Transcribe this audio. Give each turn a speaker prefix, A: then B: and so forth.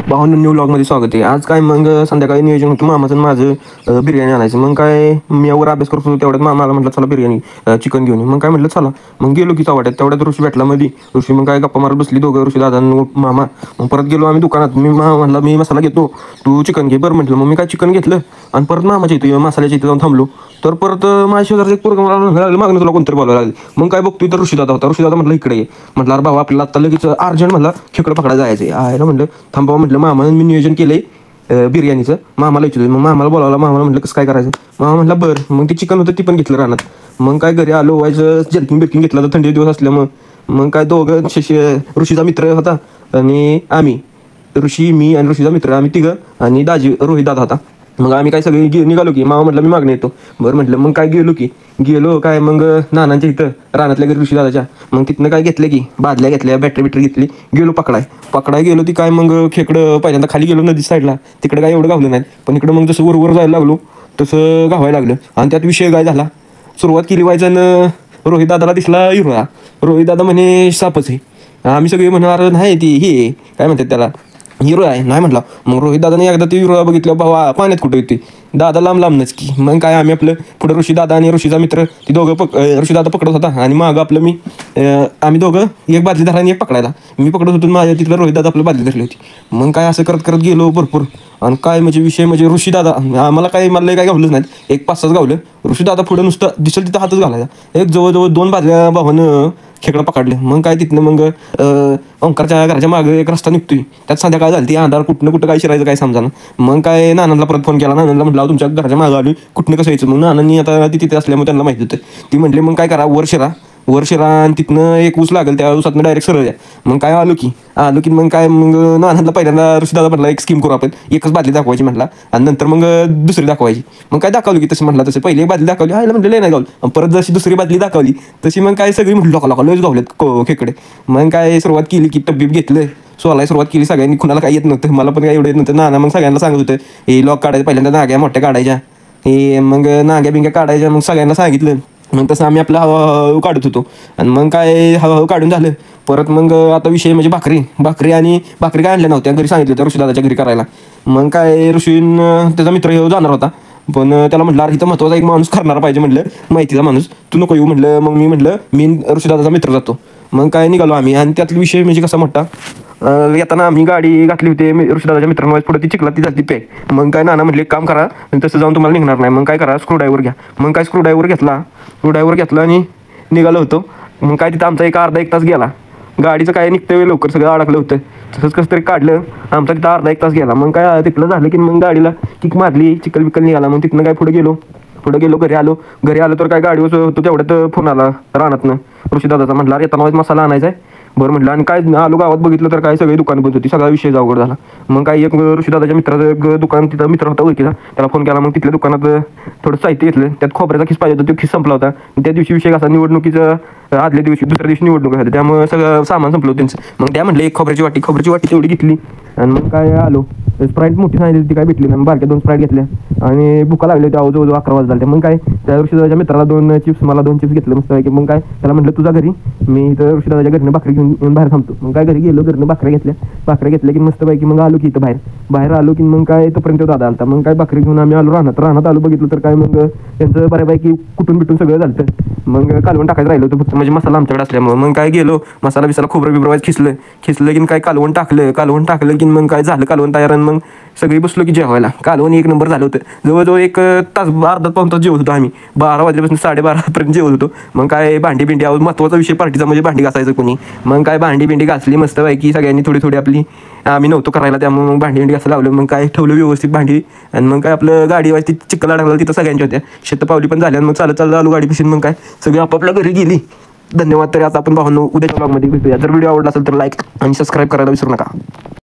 A: भावांनो न्यू व्लॉगमध्ये स्वागत आहे. आज काय मग संध्याकाळी नियोजन होतं मामाचं आणि माझं बिर्याणी आणायचं. मग काय मी यावर अभ्यास करत होतो तेवढ्यात मामाला म्हटलं चला बिर्याणी चिकन घेऊन ये. मग काय म्हटलं चला. मग गेलो की चव्हाट्यात तेवढ्यात ऋषी भेटला मध्ये. ऋषी मग काय गप्पा मारत बसली दोघं, ऋषी दादा आणि मामा. मग परत गेलो आम्ही दुकानात. म्हणला मी मसाला घेतो, तू चिकन घे. बरं म्हटलं. मग मी काय चिकन घेतलं आणि परत मामाच्या इथे मसाल्याच्या इथे जाऊन थांबलो. तर परत माझ्या शेजारचं एक पोरगं मला लागलं मागणं तुला कोणतरी बोलायला लागले. मग काय बघतोय तर ऋषी दादा होता. ऋषी दादा म्हटलं इकडे ये. म्हटलं अरे भावा आपल्याला आता लगेच अर्जंट म्हणला खेकडं पकडायला जायचं आहे. म्हटलं थांबावं म्हटलं. मामानं मी नियोजन केलंय बिर्याणीचं. मामाला विचारलं. मग मामाला बोलावलं. मामाला म्हटलं कसं काय करायचं. मामा म्हटलं बरं. मग ते चिकन होतं ती पण घेतलं रानात. मग काय घरी आलो व्हायचं जर्किंग बिर्किंग घेतलं तर थंडी दिवस असल्यामुळं. मग काय दोघं ऋषीचा मित्र होता आणि आम्ही, ऋषी मी आणि ऋषीचा मित्र आम्ही तिघं आणि दाजी रोहित दादा होता. मग आम्ही काय सगळे निघालो की मामा म्हटलं मी मागणं येतो. बरं म्हटलं. मग काय गेलो काय मग नानांच्या इथं रानातल्या घरी ऋषी दादाच्या. मग तिथनं काय घेतलं की बादल्या घेतल्या, बॅटरी घेतली. गेलो पकडाय गेलो ती काय मग खेकडं पहिल्यांदा खाली गेलो नदी साईडला. तिकडे काय एवढं गावलं नाही, पण इकडं मग जसं वर जायला लागलो तसं गावायला लागलं. आणि त्यात विषय काय झाला, सुरुवात केली व्हायचं आणि रोहित दादाला दिसला हिरोळा. रोहित दादा म्हणे सापच आहे. आम्ही सगळे म्हणणार नाही ती हे काय म्हणतात त्याला हिरो आहे नाही म्हटला. मग रोहित दादाने एकदा ती हिरो बघितलं भावा पाण्यात कुठं येते. दादा लांबच की. मग काय आम्ही आपलं पुढे ऋषी दादा आणि ऋषीचा मित्र ती दोघं ऋषी दादा पकडत होता आणि मागं आपलं मी आम्ही दोघं एक बादली धरा आणि एक पकडायला. मी पकडत होतो माझ्या तिथलं रोहित दादा आपलं बादली धरली होती. मग काय असं करत गेलो भरपूर. आणि काय म्हणजे विषय म्हणजे ऋषी दादा आम्हाला मला काय गावलंच नाही. एक 5-6 गावलं. ऋषी दादा पुढं नुसतं दिसेल तिथं हातच घालायचा. एक जवळजवळ 2 बादल्या भावानं खेकडं पकडलं. मग काय तिथनं मग ओंकारच्या घराच्या मागे एक रस्ता निघतोय. त्यात संध्याकाळ झाली ती अंधार कुठं काय शिरायचं काय समजा. मग काय नानांना परत फोन केला. नानांना म्हटलं तुमच्या घराच्या मागं आली कुठनं कसं यायचं. मग नानांनी आता ती तिथे असल्यामुळे त्यांना माहिती होतं. ती म्हटले मग काय करा वर शिरा आणि तिथनं एक ऊस लागेल त्या ऊसातनं डायरेक्ट सरळ द्या. मग काय आलो की मग काय मग नानांना पहिल्यांदा ऋषी दादा म्हटला एक स्कीम करू आपण. एकच बादली दाखवायची म्हटला आणि नंतर मग दुसरी दाखवायची. मग काय दाखवली की तसं म्हटलं तसं पहिले एक बादली दाखवली हायला म्हटलं नाही गावलं. परत जशी दुसरी बादली दाखवली तशी मग काय सगळी म्हटलं लयच गावलेत खेकडे. मग काय सुरुवात केली की टब्बीब घेतलं. सोलाय सुरुवात केली सगळ्यांनी. कुणाला काय येत नव्हतं, मला पण काय एवढं येत नव्हतं. नाना मग सगळ्यांना सांगत होतं हे लॉक काढायचं पहिल्यांदा नाग्या मोठ्या काढायच्या हे मग नाग्या बिंग्या काढायच्या. मग सगळ्यांना सांगितलं. मग तसं आम्ही आपला हवा काढत होतो. आणि मग काय हवा काढून झालं. परत मग आता विषय म्हणजे भाकरी काय आणल्या नव्हत्या घरी सांगितलं होतं ऋषी दादाच्या घरी करायला. मग काय ऋषीन त्याचा मित्र जाणार होता. पण त्याला म्हटलं अरे इथं महत्त्वाचा एक माणूस करणारा पाहिजे म्हटलं, माहितीचा माणूस, तू नको येऊ म्हटलं. मग मी म्हटलं मी ऋषी दादाचा मित्र जातो. मग काय निघालो आम्ही. आणि त्यातला विषय म्हणजे कसा मोठा, येताना आम्ही गाडी घातली होती ऋषी दादाच्या मित्रांना पुढे ती चिखलात ती झाली पॅक. मग काय नाना म्हटले काम करा तसं जाऊन तुम्हाला निघणार नाही. मग काय करा स्क्रूड्रायव्हर घ्या. मग काय स्क्रूड्रायव्हर घेतला आणि निघालो होतो. मग काय तिथं आमचा एक अर्धा 1 तास गेला. गाडीचं काय निघतं सगळं अडकलं होतं. तसंच कसं तरी काढलं. आमचा तिथं अर्धा 1 तास गेला. मग काय तिथलं झालं की मग गाडीला किक मारली, चिखल बिकल निघाला. मग तिथनं काय पुढे गेलो घरी आलो तर काय गाडीवर होतो तेवढ्यात फोन आला रानातनं ऋषी दादाचा. म्हटलं अरे येताना मसाला आणायचा आहे. बरं म्हटलं. आणि काय आलो गावात बघितलं तर काय सगळी दुकान बंद होती. सगळा विषय अवघड झाला. मग काय एक ऋषी दादाच्या मित्राचं एक दुकान तिथं मित्र होता ओळखीचा, त्याला फोन केला. मग तिथल्या दुकानात थोडं साहित्य घेतलं. त्यात खोबऱ्याचा खिस पाहिजे होता, तो खिस संपला होता. त्या दिवशी विषय कसा निवडणुकीचं आदल्या दिवशी दुसऱ्या दिवशी निवडणूक होती त्यामुळे सगळं सामान संपलं होतं त्यांचं. मग त्या म्हटलं एक खोबऱ्याची वाटी तेवढी घेतली. आणि मग काय आलो. स्प्राईट मोठी सांगितली ती काय भेटली नाही. बारक्या 2 स्प्राईट घेतल्या आणि भुका लागली होती. जवळजवळ 11 वाजता झाले. मग काय त्या ऋषी दादाच्या मित्राला 2 चिप्स मला 2 चिप्स घेतलं मस्त. मग काय त्याला म्हटलं तुझा घरी मी इथं ऋषी दादाच्या घरनं भाकरी घेऊन बाहेर थांबतो. मग काय घरी गेलो, घरनं भाकऱ्या घेतल्या की मस्त पैकी मग आलो की इथं बाहेर आलो की मग काय तोपर्यंत दादा आलता. मग काय भाकरी घेऊन आम्ही आलो रानात आलो. बघितलं तर काय मग त्यांचं बऱ्यापैकी कुटून बिटून सगळं झालं. मग कालवण टाकायचं राहिलं होतं फक्त, म्हणजे मसाला आमच्याकडे असल्यामुळे. मग काय गेलो मसाला बिसाला खोबरं खिसलं की काय कालवण टाकलं की मग काय झालं कालवण तयार. आणि मग सगळी बसलो की जेवायला. कालवण 1 नंबर झालं होतं. जवळजवळ 1 तास अर्धा पाऊण तास जेवत होतो आम्ही. 12 वाजल्यापासून 12:30 जेवत होतो. मग काय भांडी महत्त्वाचा विषय पार्टीचा म्हणजे भांडी घासायचं कोणी. मग काय भांडी घासली मस्त पैकी सगळ्यांनी थोडी आपली. आम्ही नव्हतो करायला त्यामुळे मग भांडी घासायला लावलं. मग काय ठेवलं व्यवस्थित भांडी. आणि मग काय आपलं गाडीवर ती चिखल अडकला तिथं सगळ्यांच्या होत्या. शेतपावली पण झाल्या. मग चालत आलो गाडी पिशीन. मग काय सगळी आपापल्या घरी गेली. धन्यवाद. तरी आता आपण भावांनो उद्याच्या ब्लॉगमध्ये भेटूया. जर व्हिडिओ आवडला असेल तर लाईक आणि सबस्क्राईब करायला विसरू नका.